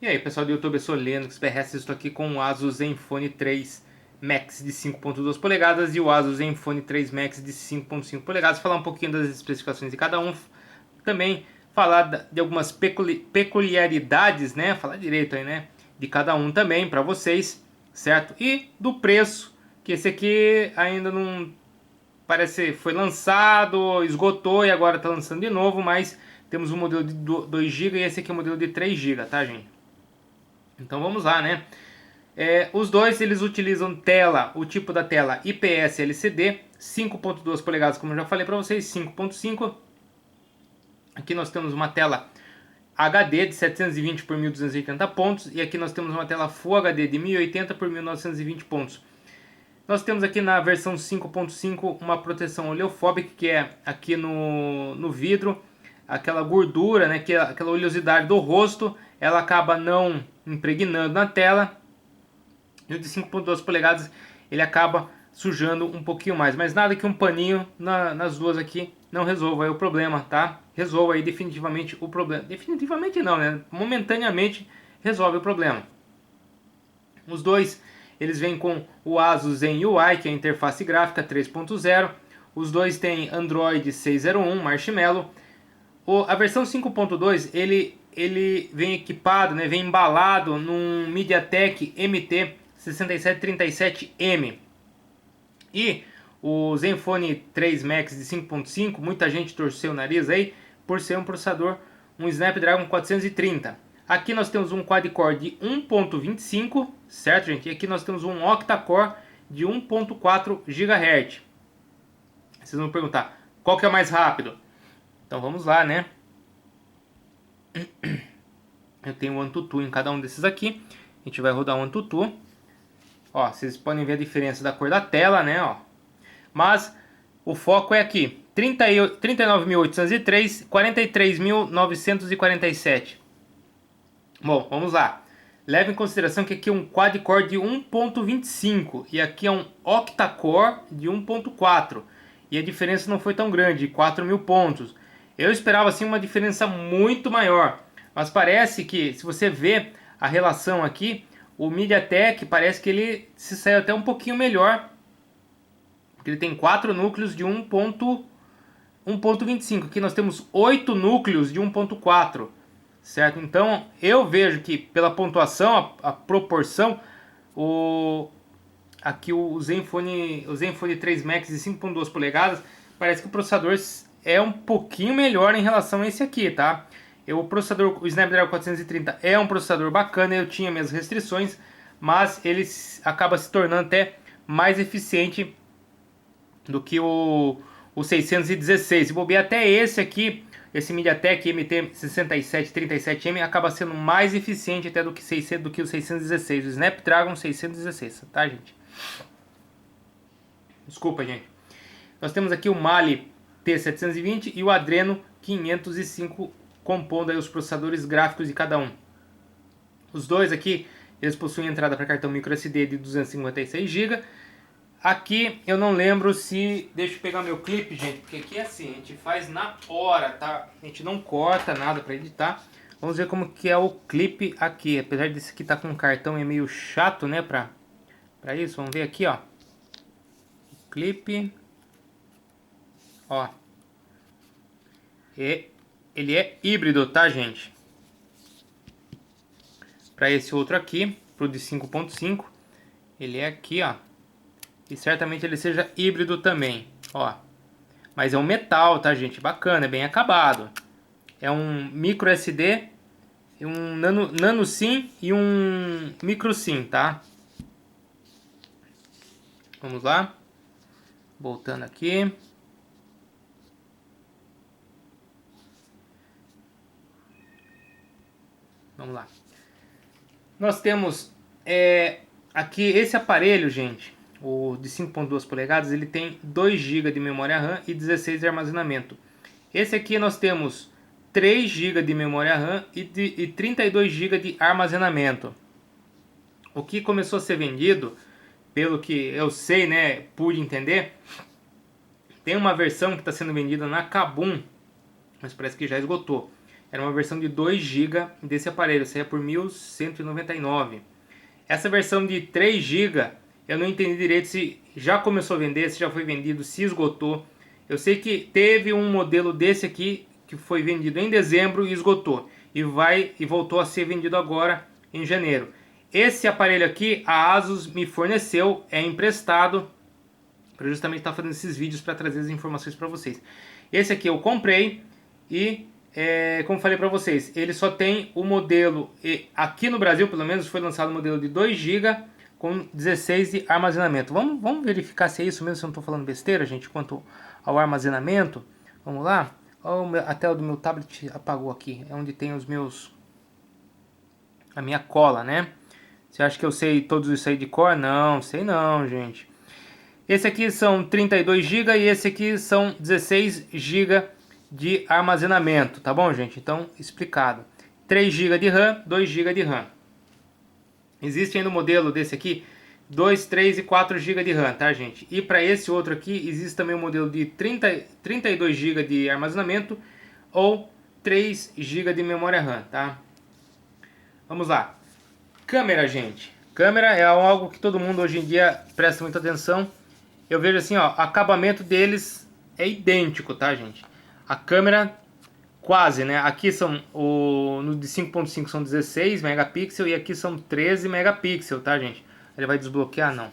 E aí pessoal do YouTube, eu sou Lennox BRS, estou aqui com o Asus Zenfone 3 Max de 5.2 polegadas e o Asus Zenfone 3 Max de 5.5 polegadas. Falar um pouquinho das especificações de cada um, também falar de algumas peculiaridades, né? Falar direito aí, né? De cada um também para vocês, certo? E do preço, que esse aqui ainda não parece foi lançado, esgotou e agora está lançando de novo, mas temos um modelo de 2 GB e esse aqui é o modelo de 3 GB, tá, gente? Então vamos lá, né? Os dois eles utilizam tela, o tipo da tela IPS LCD, 5.2 polegadas, como eu já falei para vocês, 5.5. Aqui nós temos uma tela HD de 720 por 1280 pontos e aqui nós temos uma tela Full HD de 1080 por 1920 pontos. Nós temos aqui na versão 5.5 uma proteção oleofóbica, que é aqui no vidro, aquela gordura, né, que é aquela oleosidade do rosto, ela acaba não impregnando na tela. E o de 5.2 polegadas ele acaba sujando um pouquinho mais, mas nada que um paninho nas duas aqui não resolva aí o problema, tá? Resolva aí definitivamente o problema. Definitivamente não, né? Momentaneamente resolve o problema. Os dois eles vêm com o Asus Zen UI, que é a interface gráfica 3.0. Os dois têm Android 6.01 Marshmallow. A versão 5.2 ele vem equipado, né, vem embalado num MediaTek MT 6737M. E o Zenfone 3 Max de 5.5, muita gente torceu o nariz aí por ser um processador, um Snapdragon 430. Aqui nós temos um quad-core de 1.25, certo, gente? E aqui nós temos um octa-core de 1.4 GHz. Vocês vão perguntar, qual que é mais rápido? Então vamos lá, né? Eu tenho um AnTuTu em cada um desses aqui. A gente vai rodar um AnTuTu. Ó, vocês podem ver a diferença da cor da tela, né? Ó. Mas o foco é aqui. 39.803, 43.947. Bom, vamos lá. Leve em consideração que aqui é um quad-core de 1.25 e aqui é um octa-core de 1.4. E a diferença não foi tão grande, 4.000 pontos. Eu esperava assim uma diferença muito maior. Mas parece que, se você vê a relação aqui, o MediaTek parece que ele se saiu até um pouquinho melhor. Ele tem 4 núcleos de 1.25. Aqui nós temos 8 núcleos de 1.4. Certo? Então eu vejo que pela pontuação, a proporção, aqui o Zenfone 3 Max de 5.2 polegadas, parece que o processador é um pouquinho melhor em relação a esse aqui, tá? O Snapdragon 430 é um processador bacana, eu tinha minhas restrições, mas ele acaba se tornando até mais eficiente do que o 616. Se bobear até esse aqui, esse MediaTek MT6737M acaba sendo mais eficiente até do que o 616, o Snapdragon 616, tá, gente? Desculpa, gente. Nós temos aqui o Mali T720 e o Adreno 505, compondo aí os processadores gráficos de cada um. Os dois aqui, eles possuem entrada para cartão microSD de 256 GB. Aqui eu não lembro se... Deixa eu pegar meu clipe, gente, porque aqui é assim, a gente faz na hora, tá? A gente não corta nada para editar. Vamos ver como que é o clipe aqui. Apesar desse aqui tá com cartão, é meio chato, né, pra isso. Vamos ver aqui, ó. O clipe. Ó. Ele é híbrido, tá, gente? Para esse outro aqui, pro de 5.5, ele é aqui, ó. E certamente ele seja híbrido também, ó. Mas é um metal, tá, gente? Bacana, é bem acabado. É um micro SD, um nano SIM e um micro SIM, tá? Vamos lá. Voltando aqui. Vamos lá. Nós temos aqui esse aparelho, gente. O de 5.2 polegadas, ele tem 2 GB de memória RAM e 16 de armazenamento. Esse aqui nós temos 3 GB de memória RAM e 32 GB de armazenamento. O que começou a ser vendido, pelo que eu sei, né, pude entender, tem uma versão que está sendo vendida na Kabum, mas parece que já esgotou, Era uma versão de 2 GB desse aparelho, saía por R$ 1.199. Essa versão de 3 GB, eu não entendi direito se já começou a vender, se já foi vendido, se esgotou. Eu sei que teve um modelo desse aqui que foi vendido em dezembro e esgotou. E voltou a ser vendido agora em janeiro. Esse aparelho aqui, a Asus me forneceu, é emprestado, para justamente estar fazendo esses vídeos para trazer as informações para vocês. Esse aqui eu comprei e, como falei para vocês, ele só tem o modelo, aqui no Brasil pelo menos foi lançado o modelo de 2 GB com 16 de armazenamento. Vamos verificar se é isso mesmo, se eu não estou falando besteira, gente, quanto ao armazenamento. Vamos lá. A tela do meu tablet apagou aqui, é onde tem a minha cola, né? Você acha que eu sei todos isso aí de cor? Não, sei não, gente. Esse aqui são 32 GB e esse aqui são 16 GB de armazenamento, tá bom, gente? Então, explicado. 3 GB de RAM, 2 GB de RAM. Existe ainda o modelo desse aqui, 2, 3 e 4 GB de RAM, tá, gente? E para esse outro aqui, existe também o modelo de 32 GB de armazenamento ou 3 GB de memória RAM, tá? Vamos lá. Câmera, gente. Câmera é algo que todo mundo hoje em dia presta muita atenção. Eu vejo assim, ó, o acabamento deles é idêntico, tá, gente? A câmera quase, né? Aqui são no de 5.5 são 16 megapixels e aqui são 13 megapixels, tá, gente? Ele vai desbloquear? Não.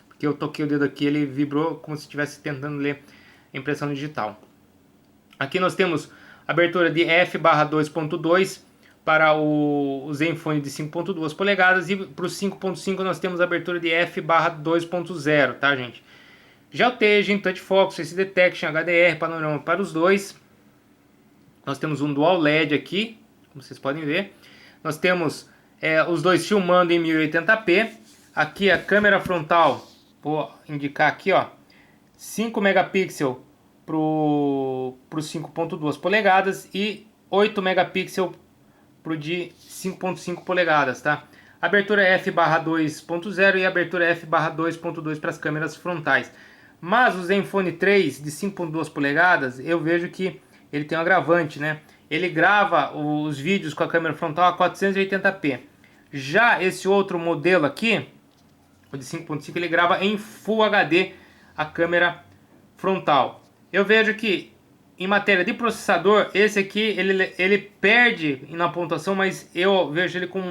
Porque eu toquei o dedo aqui, ele vibrou como se estivesse tentando ler a impressão digital. Aqui nós temos abertura de f/2.2 para o Zenfone de 5.2 polegadas e para o 5.5 nós temos abertura de f/2.0, tá, gente? Já o Teijin, Touch Focus, Face Detection, HDR, panorama para os dois. Nós temos um Dual LED aqui, como vocês podem ver. Nós temos os dois filmando em 1080p. Aqui a câmera frontal, vou indicar aqui, ó, 5 megapixels para o 5.2 polegadas e 8 megapixels para o de 5.5 polegadas, tá? Abertura f/2.0 e abertura f/2.2 para as câmeras frontais. Mas o Zenfone 3 de 5.2 polegadas, eu vejo que ele tem um agravante, né? Ele grava os vídeos com a câmera frontal a 480p. Já esse outro modelo aqui, o de 5.5, ele grava em Full HD a câmera frontal. Eu vejo que em matéria de processador, esse aqui ele perde na pontuação, mas eu vejo ele com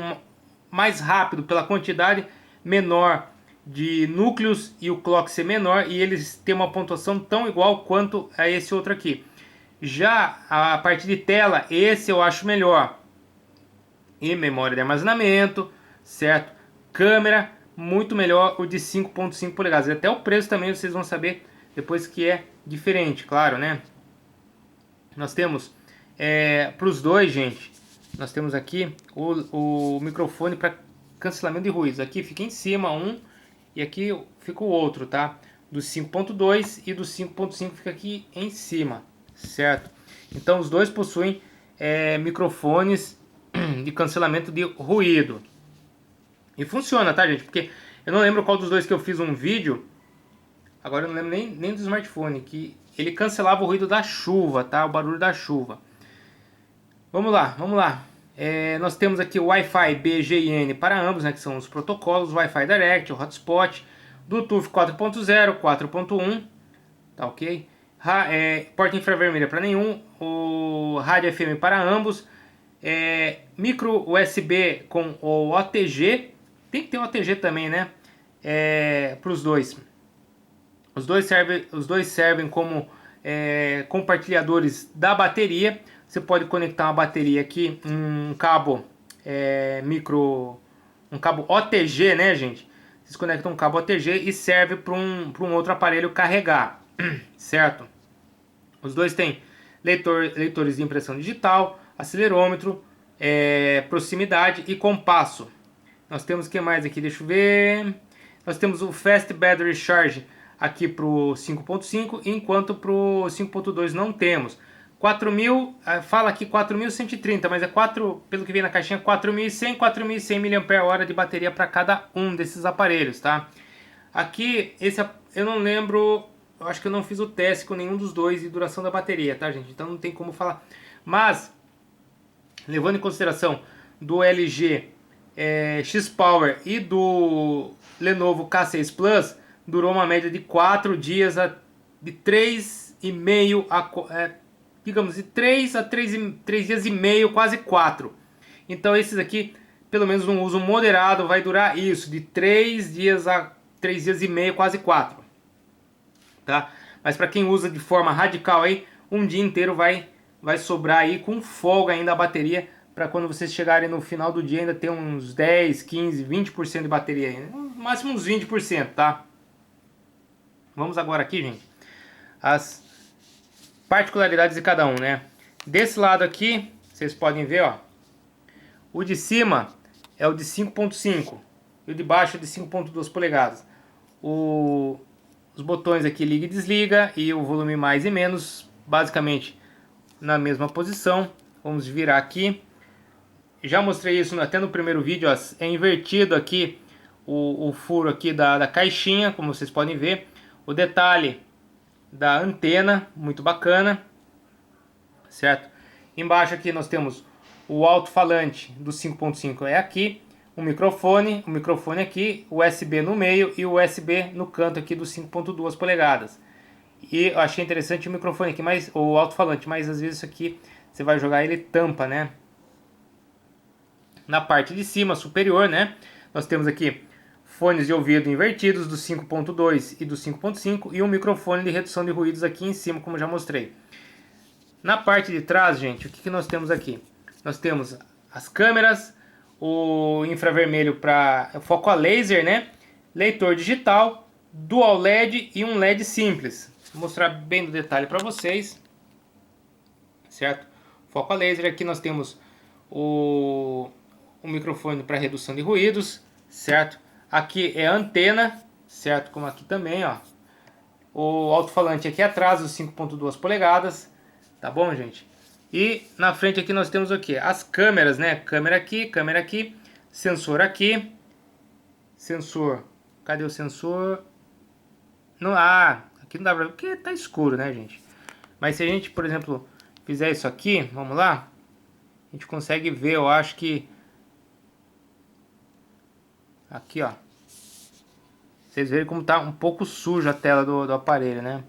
mais rápido pela quantidade menor de núcleos e o clock ser menor e eles têm uma pontuação tão igual quanto a esse outro aqui. Já a parte de tela, esse eu acho melhor. E memória de armazenamento, certo? Câmera, muito melhor o de 5.5 polegadas. Até o preço também vocês vão saber depois que é diferente, claro, né? Nós temos, para os dois, gente, nós temos aqui o microfone para cancelamento de ruídos. Aqui fica em cima um e aqui fica o outro, tá? Do 5.2 e do 5.5 fica aqui em cima, certo? Então os dois possuem microfones de cancelamento de ruído. E funciona, tá, gente? Porque eu não lembro qual dos dois que eu fiz um vídeo. Agora eu não lembro nem do smartphone, que ele cancelava o ruído da chuva, tá? O barulho da chuva. Vamos lá, vamos lá. Nós temos aqui o Wi-Fi BGN para ambos, né? Que são os protocolos, Wi-Fi Direct, o Hotspot, Bluetooth 4.0, 4.1, tá ok? Porta infravermelha para nenhum, o rádio FM para ambos, micro USB com o OTG, tem que ter o OTG também, né? Para os dois. Os dois servem como compartilhadores da bateria. Você pode conectar uma bateria aqui, um cabo um cabo OTG, né, gente? Vocês conectam um cabo OTG e serve para um outro aparelho carregar, certo? Os dois têm leitores de impressão digital, acelerômetro, proximidade e compasso. Nós temos o que mais aqui? Deixa eu ver. Nós temos o Fast Battery Charge aqui para o 5.5, enquanto para o 5.2 não temos. 4.000, fala aqui 4.130, mas pelo que vem na caixinha, 4.100, 4.100 mAh de bateria para cada um desses aparelhos, tá? Aqui, eu não lembro, eu acho que eu não fiz o teste com nenhum dos dois de duração da bateria, tá, gente? Então não tem como falar. Mas levando em consideração do LG X-Power e do Lenovo K6 Plus, durou uma média de 4 dias, de 3,5 digamos, de 3 a 3 dias e meio, quase 4. Então esses aqui, pelo menos num uso moderado, vai durar isso, de 3 dias a 3 dias e meio, quase 4. Tá? Mas para quem usa de forma radical aí, um dia inteiro vai sobrar aí com folga ainda a bateria, para quando vocês chegarem no final do dia ainda ter uns 10, 15, 20% de bateria ainda. No máximo uns 20%, tá? Vamos agora aqui, gente, as particularidades de cada um, né? Desse lado aqui, vocês podem ver, ó, o de cima é o de 5.5 e o de baixo é de 5.2 polegadas. Os botões aqui liga e desliga e o volume mais e menos, basicamente na mesma posição. Vamos virar aqui. Já mostrei isso até no primeiro vídeo, ó, é invertido aqui o furo aqui da caixinha, como vocês podem ver. O detalhe da antena, muito bacana, certo? Embaixo aqui nós temos o alto-falante do 5.5 é aqui, o microfone aqui, USB no meio e o USB no canto aqui do 5.2 polegadas. E eu achei interessante o microfone aqui, mas o alto-falante, mas às vezes isso aqui você vai jogar ele tampa, né? Na parte de cima, superior, né? Nós temos aqui fones de ouvido invertidos do 5.2 e do 5.5 e um microfone de redução de ruídos aqui em cima, como já mostrei. Na parte de trás, gente, o que nós temos aqui? Nós temos as câmeras, o infravermelho para foco a laser, né? Leitor digital, dual LED e um LED simples. Vou mostrar bem no detalhe para vocês, certo? Foco a laser, aqui nós temos o microfone para redução de ruídos, certo? Aqui é a antena, certo? Como aqui também, ó. O alto-falante aqui atrás, os 5.2 polegadas, tá bom, gente? E na frente aqui nós temos o que? As câmeras, né? Câmera aqui, sensor aqui, sensor. Cadê o sensor? Não, aqui não dá pra ver porque tá escuro, né, gente? Mas se a gente, por exemplo, fizer isso aqui, vamos lá, a gente consegue ver, eu acho que aqui, ó. Vocês verem como tá um pouco suja a tela do aparelho, né?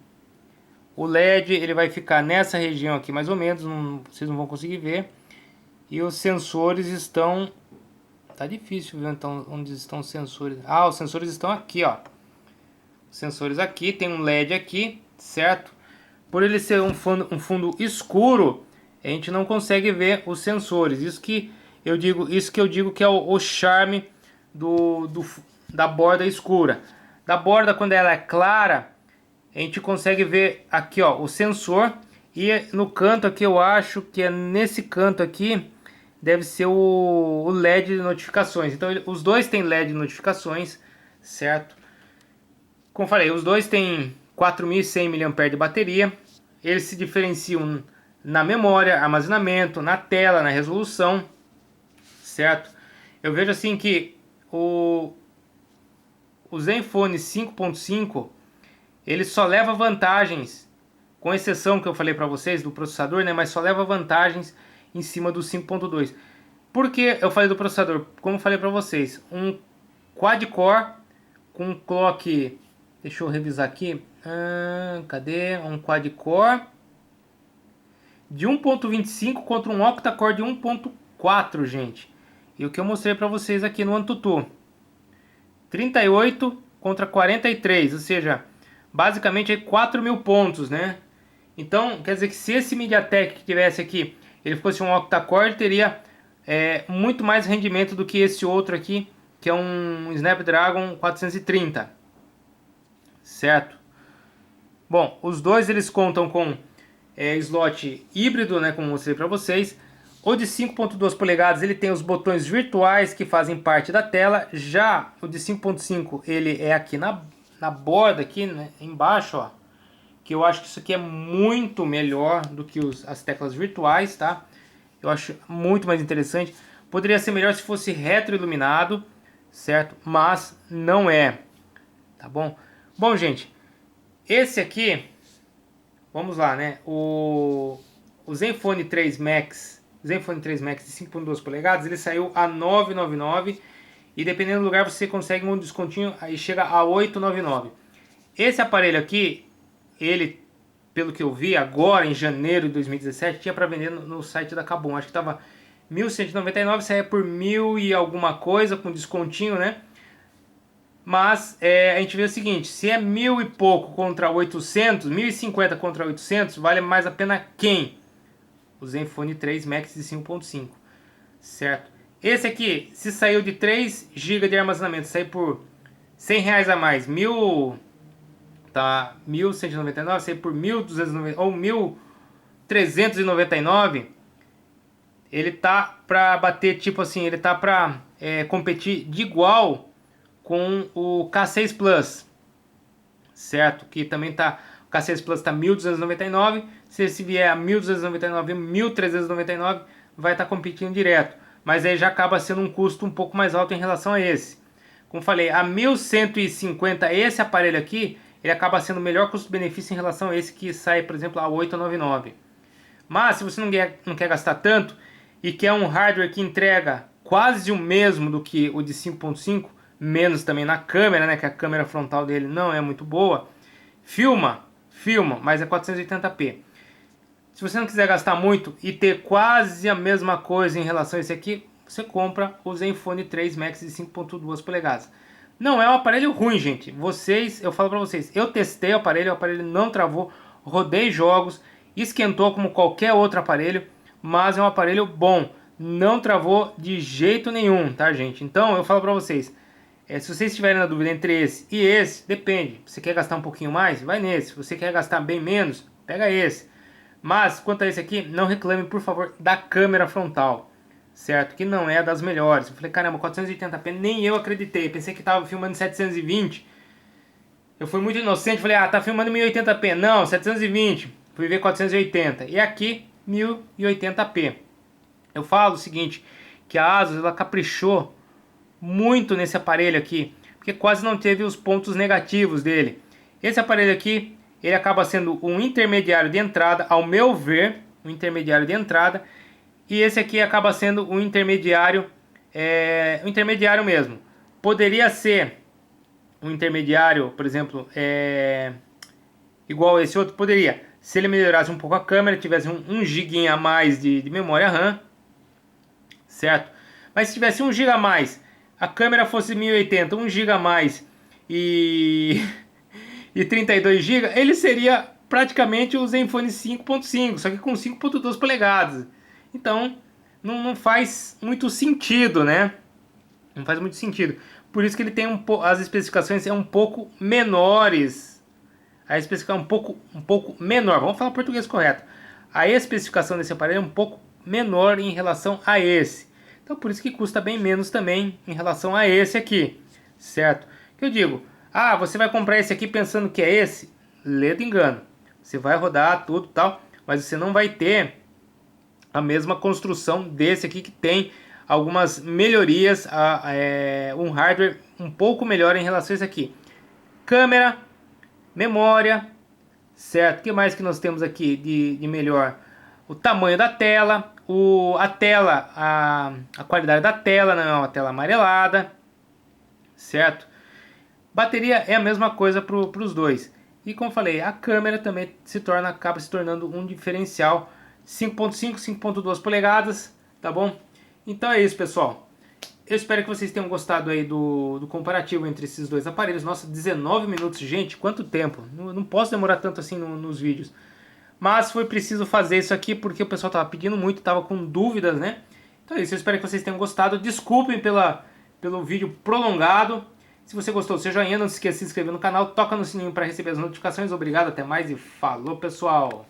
O LED, ele vai ficar nessa região aqui, mais ou menos. Vocês não vão conseguir ver. E os sensores estão... Tá difícil ver então onde estão os sensores. Os sensores estão aqui, ó. Os sensores aqui, tem um LED aqui, certo? Por ele ser um fundo escuro, a gente não consegue ver os sensores. Isso que eu digo que é o charme da borda escura. Da borda, quando ela é clara, a gente consegue ver aqui, ó, o sensor. E no canto aqui, eu acho que é nesse canto aqui, deve ser o LED de notificações. Então os dois têm LED de notificações, certo? Como falei, os dois têm 4.100 mAh de bateria. Eles se diferenciam na memória, armazenamento, na tela, na resolução, certo? Eu vejo assim que o Zenfone 5.5 ele só leva vantagens, com exceção que eu falei para vocês do processador, né? Mas só leva vantagens em cima do 5.2. Por que eu falei do processador? Como eu falei para vocês, um quad-core com clock, deixa eu revisar aqui, cadê? Um quad-core de 1.25 contra um octa-core de 1.4, gente. E o que eu mostrei para vocês aqui no AnTuTu, 38 contra 43, ou seja, basicamente 4.000 pontos, né? Então, quer dizer que se esse MediaTek que tivesse aqui, ele fosse um octa-core, teria muito mais rendimento do que esse outro aqui, que é um Snapdragon 430, certo? Bom, os dois eles contam com slot híbrido, né, como eu mostrei para vocês. O de 5.2 polegadas ele tem os botões virtuais que fazem parte da tela. Já o de 5.5 ele é aqui na borda, aqui, né, embaixo, ó. Que eu acho que isso aqui é muito melhor do que as teclas virtuais, tá? Eu acho muito mais interessante. Poderia ser melhor se fosse retroiluminado, certo? Mas não é, tá bom? Bom, gente, esse aqui, vamos lá, né? O Zenfone 3 Max Zenfone 3 Max de 5.2 polegadas, ele saiu a R$ 999 e dependendo do lugar você consegue um descontinho, aí chega a R$ 899. Esse aparelho aqui, ele, pelo que eu vi agora em janeiro de 2017, tinha para vender no site da Kabum, acho que estava R$ 1.199, saía por 1.000 e alguma coisa com descontinho, né? Mas a gente vê o seguinte, se é 1.000 e pouco contra 800, 1.050 contra 800, vale mais a pena quem? O Zenfone 3 Max de 5.5, certo? Esse aqui, se saiu de 3 GB de armazenamento, saiu por R$100 a mais, 1.199, saiu por 1.299 ou 1.399, ele tá pra bater, tipo assim, ele tá pra competir de igual com o K6 Plus, certo? Que também tá, o K6 Plus tá 1.299, se esse vier a 1.299 e 1.399, vai estar competindo direto. Mas aí já acaba sendo um custo um pouco mais alto em relação a esse. Como falei, a 1.150, esse aparelho aqui, ele acaba sendo o melhor custo-benefício em relação a esse que sai, por exemplo, a 899. Mas se você não quer gastar tanto e quer um hardware que entrega quase o mesmo do que o de 5.5, menos também na câmera, né, que a câmera frontal dele não é muito boa, filma, mas é 480p. Se você não quiser gastar muito e ter quase a mesma coisa em relação a esse aqui, você compra o Zenfone 3 Max de 5.2 polegadas. Não é um aparelho ruim, gente. Eu falo pra vocês, eu testei o aparelho não travou, rodei jogos, esquentou como qualquer outro aparelho, mas é um aparelho bom. Não travou de jeito nenhum, tá, gente? Então, eu falo pra vocês, se vocês estiverem na dúvida entre esse e esse, depende. Você quer gastar um pouquinho mais? Vai nesse. Se você quer gastar bem menos? Pega esse. Mas, quanto a esse aqui, não reclame, por favor, da câmera frontal, certo? Que não é das melhores. Eu falei, caramba, 480p, nem eu acreditei. Pensei que estava filmando em 720. Eu fui muito inocente, falei, tá filmando em 1080p. Não, 720. Fui ver 480. E aqui, 1080p. Eu falo o seguinte, que a Asus, ela caprichou muito nesse aparelho aqui, porque quase não teve os pontos negativos dele. Esse aparelho aqui, ele acaba sendo um intermediário de entrada, ao meu ver, um intermediário de entrada, e esse aqui acaba sendo um intermediário mesmo. Poderia ser um intermediário, por exemplo, igual esse outro, poderia, se ele melhorasse um pouco a câmera, tivesse um GB a mais de memória RAM, certo? Mas se tivesse 1 GB a mais, a câmera fosse 1080, 1 GB a mais e 32 GB, ele seria praticamente o Zenfone 5.5, só que com 5.2 polegadas. Então, não faz muito sentido, né? Não faz muito sentido. Por isso que ele tem as especificações um pouco menores. A especificação um pouco menor. Vamos falar o português correto. A especificação desse aparelho é um pouco menor em relação a esse. Então, por isso que custa bem menos também em relação a esse aqui, certo? Que eu digo, você vai comprar esse aqui pensando que é esse? Ledo engano. Você vai rodar tudo e tal, mas você não vai ter a mesma construção desse aqui que tem algumas melhorias, um hardware um pouco melhor em relação a esse aqui. Câmera, memória, certo? O que mais que nós temos aqui de melhor? O tamanho da tela, a qualidade da tela, não é uma tela amarelada, certo? Bateria é a mesma coisa para os dois. E como falei, a câmera também acaba se tornando um diferencial. 5.5, 5.2 polegadas, tá bom? Então é isso, pessoal. Eu espero que vocês tenham gostado aí do comparativo entre esses dois aparelhos. Nossa, 19 minutos, gente, quanto tempo? Não posso demorar tanto assim nos vídeos. Mas foi preciso fazer isso aqui porque o pessoal estava pedindo muito, estava com dúvidas, né? Então é isso, eu espero que vocês tenham gostado. Desculpem pelo vídeo prolongado. Se você gostou, seu joinha, não se esqueça de se inscrever no canal, toca no sininho para receber as notificações. Obrigado, até mais e falou, pessoal!